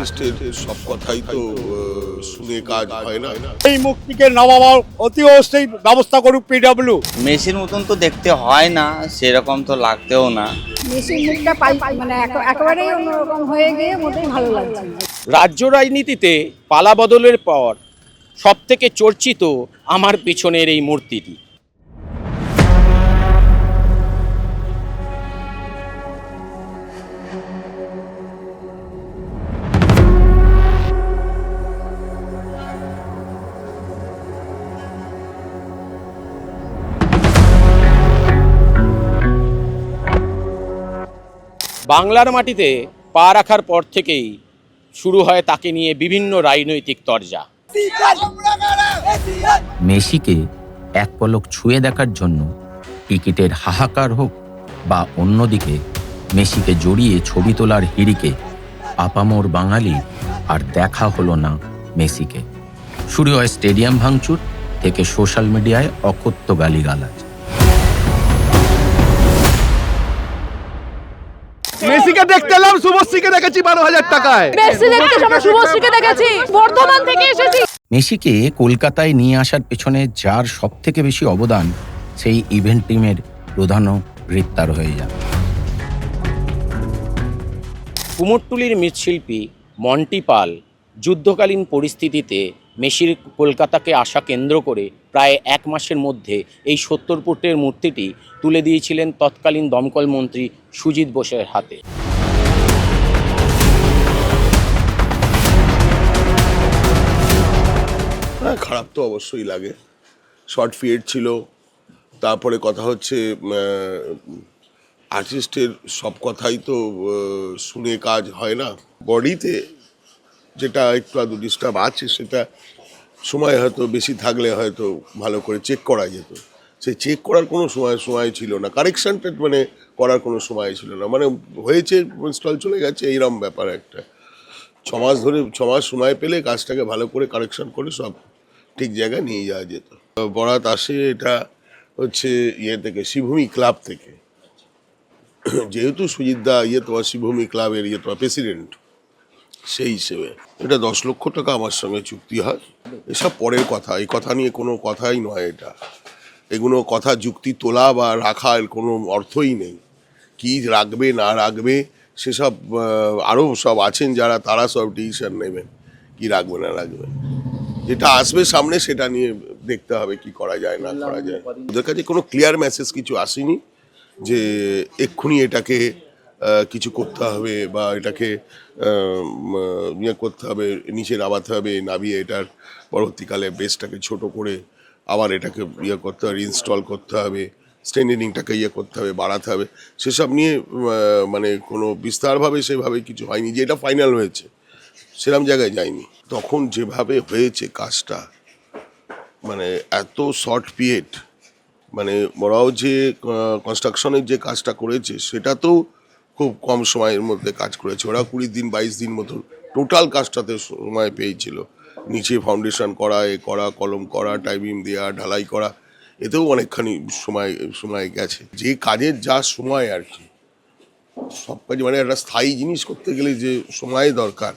আর্টিস্টের সব কথাই তো শুনে কাজ হয় না। এই মুক্তিকে নামাবার অতি অবশ্যই ব্যবস্থা করুক পিডব্লিউ। মেসির মতন তো দেখতে হয় না, সেরকম তো লাগতেও না। মেসির মুখটা মানে একেবারেই অন্যরকম হয়ে গিয়ে মোটেই ভালো লাগছে না। রাজ্য রাজনীতিতে পালা বদলের পর সবথেকে চর্চিত আমার পিছনের এই মূর্তিটি। বাংলার মাটিতে পা রাখার পর থেকেই শুরু হয় তাকে নিয়ে বিভিন্ন রাজনৈতিক তরজা। মেসিকে এক পলক ছুঁয়ে দেখার জন্য টিকিটের হাহাকার হোক বা অন্যদিকে মেসিকে জড়িয়ে ছবি তোলার হিড়িকে আপামর বাঙালি আর দেখা হলো না মেসিকে। শুরু হয় স্টেডিয়াম ভাঙচুর থেকে সোশ্যাল মিডিয়ায় অকথ্য গালিগালাজ। মেসিকে দেখতে এলাম, শুভশ্রীকে দেখেছি 12,000 টাকায়। মেসি দেখতে আমরা শুভশ্রীকে দেখেছি, বর্ধমান থেকে এসেছি। মেসিকে কলকাতায় নিয়ে আসার পেছনে যার সব থেকে বেশি অবদান, সেই ইভেন্ট টিমের প্রধানও গ্রেপ্তার হয়ে যান। কুমোরটুলির মৃৎশিল্পী মন্টি পাল যুদ্ধকালীন পরিস্থিতিতে মেসির কলকাতাকে আসা কেন্দ্র করে প্রায় এক মাসের মধ্যে এই 70 ফুটের মূর্তিটি তুলে দিয়েছিলেন তৎকালীন দমকল মন্ত্রী সুজিত বোসের হাতে। খারাপ তো অবশ্যই লাগে। শর্ট পিরিয়ড ছিল, তারপরে কথা হচ্ছে আর্টিস্টের সব কথাই তো শুনে কাজ হয় না। বডিতে যেটা একটু আধটু ডিস্টার্ব আছে, সেটা সময় হয়তো বেশি থাকলে হয়তো ভালো করে চেক করা যেত। সেই চেক করার কোনো সময় ছিল না, কারেকশানটা মানে করার কোনো সময় ছিল না। মানে হয়েছে, স্টল চলে গেছে, এইরকম ব্যাপার একটা। 6 মাস সময় পেলে কাজটাকে ভালো করে কারেকশান করে সব ঠিক জায়গায় নিয়ে যাওয়া যেত। বরাত আসে এটা হচ্ছে থেকে শ্রীভূমি ক্লাব থেকে, যেহেতু সুজিতদা তোমার শ্রীভূমি ক্লাবের তোমার প্রেসিডেন্ট, সেই হিসেবে এটা 10 লক্ষ টাকা আমার সঙ্গে চুক্তি হয়। এসব পরের কথা, এই কথা নিয়ে কোনো কথাই নয়। এগুলো কথা যুক্তি তোলা বা রাখার কোনো অর্থই নেই। কি রাখবে না রাখবে সেসব আরও সব আছেন যারা, তারা সব ডিসিশন নেবেন কি রাখবে না রাখবে। যেটা আসবে সামনে সেটা নিয়ে দেখতে হবে কি করা যায় না করা যায়। ওদের কাছে কোনো ক্লিয়ার মেসেজ কিছু আসেনি যে এক্ষুনি এটাকে কিছু করতে হবে বা এটাকে করতে হবে, নিচে নামাতে হবে, নামিয়ে এটার পরবর্তীকালে বেসটাকে ছোট করে আবার এটাকে করতে হবে, ইনস্টল করতে হবে, স্ট্যান্ডিংটাকে করতে হবে, বাড়াতে হবে, সেসব নিয়ে মানে কোনো বিস্তারভাবে সেভাবে কিছু হয়নি। যে এটা ফাইনাল হয়েছে সেরকম জায়গায় যায়নি। তখন যেভাবে হয়েছে কাজটা, মানে এত শর্ট পিরিয়ড, মানে ওরাও যে কনস্ট্রাকশনের যে কাজটা করেছে সেটা তো খুব কম সময়ের মধ্যে কাজ করেছে। ওরা 20 দিন 22 দিন মতন টোটাল কাজটাতে সময় পেয়েছিল। নিচে ফাউন্ডেশন করা, করা, কলম করা, টাইমিং দেওয়া, ঢালাই করা, এতেও অনেকখানি সময় গেছে। যে কাজের যা সময় আর কি, সব কাজে মানে একটা স্থায়ী জিনিস করতে গেলে যে সময় দরকার,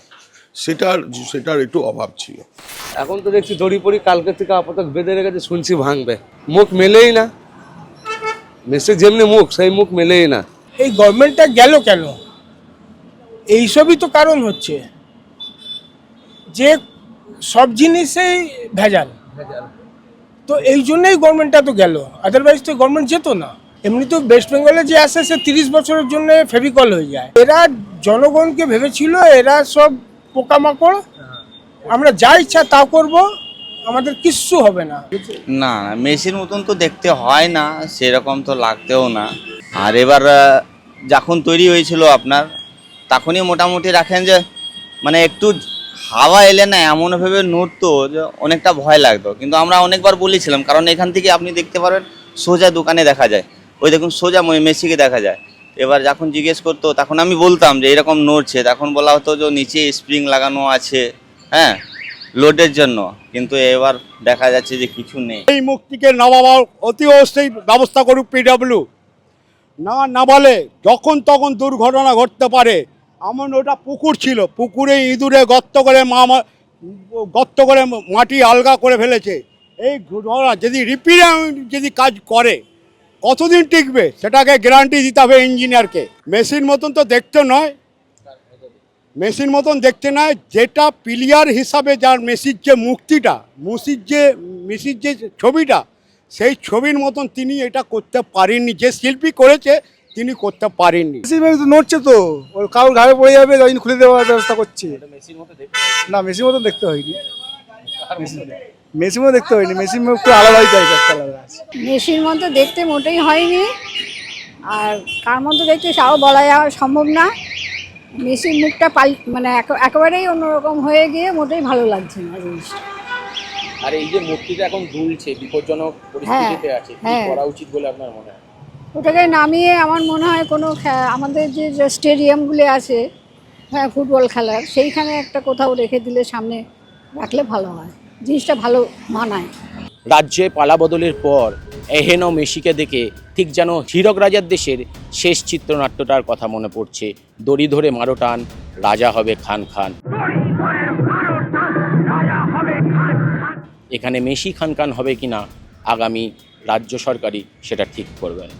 সেটার একটু অভাব ছিল। এখন তো দেখছি দড়ি পড়ি কালকে থেকে আপাতত বেঁধে রেখেছে, শুনছি ভাঙবে। মুখ মেলেই না, মেসে যেমনি মুখ সেই মুখ মেলেই না। এই গভর্নমেন্টটা গেল কেন? এইসবই তো কারণ হচ্ছে যে সব জিনিসেই ভেজাল। তো এই জন্যই গভর্নমেন্টটা তো গেল, আদারওয়াইজ তো গভর্নমেন্ট যেত না। এমনি তো ওয়েস্ট বেঙ্গলে যে আসে সে 30 বছরের জন্য ফেভিকল হয়ে যায়। এরা জনগণকে ভেবেছিল এরা সব পোকামাকড়, আমরা যা ইচ্ছা তা করব, আমাদের কিচ্ছু হবে না। না, মেসির মতন তো দেখতে হয় না, সেরকম তো লাগতেও না। আর এবার যখন তৈরি হয়েছিল আপনার, তখনই মোটামুটি রাখেন যে মানে একটু হাওয়া এলে না এমনভাবে নড়তো যে অনেকটা ভয় লাগতো। কিন্তু আমরা অনেকবার বলেছিলাম, কারণ এখান থেকে আপনি দেখতে পারবেন সোজা দোকানে দেখা যায়, ওই দেখুন সোজা মেসিকে দেখা যায়। এবার যখন জিজ্ঞেস করতো তখন আমি বলতাম যে এরকম নড়ছে, তখন বলা হতো যে নিচে স্প্রিং লাগানো আছে, হ্যাঁ, লোডের জন্য। কিন্তু এবার দেখা যাচ্ছে যে কিছু নেই। এই মুক্তিকে নামাবার অতি অবশ্যই ব্যবস্থা করুক পিডব্লিউ। না বলে যখন তখন দুর্ঘটনা ঘটতে পারে। আমার ওটা পুকুর ছিল, পুকুরে ইঁদুরে গর্ত করে মাটি আলগা করে ফেলেছে। এই ওরা যদি রিপেয়ার যদি কাজ করে কতদিন টিকবে সেটাকে গ্যারান্টি দিতে হবে ইঞ্জিনিয়ারকে। মেশিন মতন তো দেখতে নয়, মেশিন মতন দেখতে নয়, যেটা প্লেয়ার হিসাবে যার মেসির যে মুক্তিটা, মেসির যে ছবিটা, সেই ছবির মতন তিনি এটা করতে পারেননি। যে শিল্পী করেছে তিনি করতে পারেননি। নড়ছে তো, ওর কারোর ঘাড়ে পড়ে যাবে, ওই জন্য খুলে দেওয়ার ব্যবস্থা করছে। না, মেশিন মতন দেখতে হয়নি, মেশিন মতো দেখতে হয়নি, মেশিন একটু আলাদাই টাইপের আলাদা আছে। মেশির মতো দেখতে মোটেই হয়নি, আর কার মতো দেখতে তাও বলা যাওয়া সম্ভব না। মেশির মুখটা মানে একেবারেই অন্যরকম হয়ে গিয়ে মোটেই ভালো লাগছে না জিনিসটা। আর এই যে মূর্তিটা এখন দুলছে, বিপজ্জনক পরিস্থিতিতে আছে, কি করা উচিত বলে আপনার মনে হয়? ওটাকে নামিয়ে আমার মনে হয় কোনো আমাদের যে স্টেডিয়ামগুলো আছে, হ্যাঁ, ফুটবল খেলার, সেইখানে একটা কোথাও রেখে দিলে সামনে রাখলে ভালো হয়, জিনিসটা ভালো মানায়। রাজ্যে পালাবদলের পর এহেন মেসিকে দেখে ঠিক যেন হীরক রাজার দেশের শেষ চিত্রনাট্যটার কথা মনে পড়ছে। দড়ি ধরে মারো টান, রাজা হবে খান খান। এখানে মেসি খান খান হবে কিনা আগামী রাজ্য সরকারই সেটা ঠিক করবেন।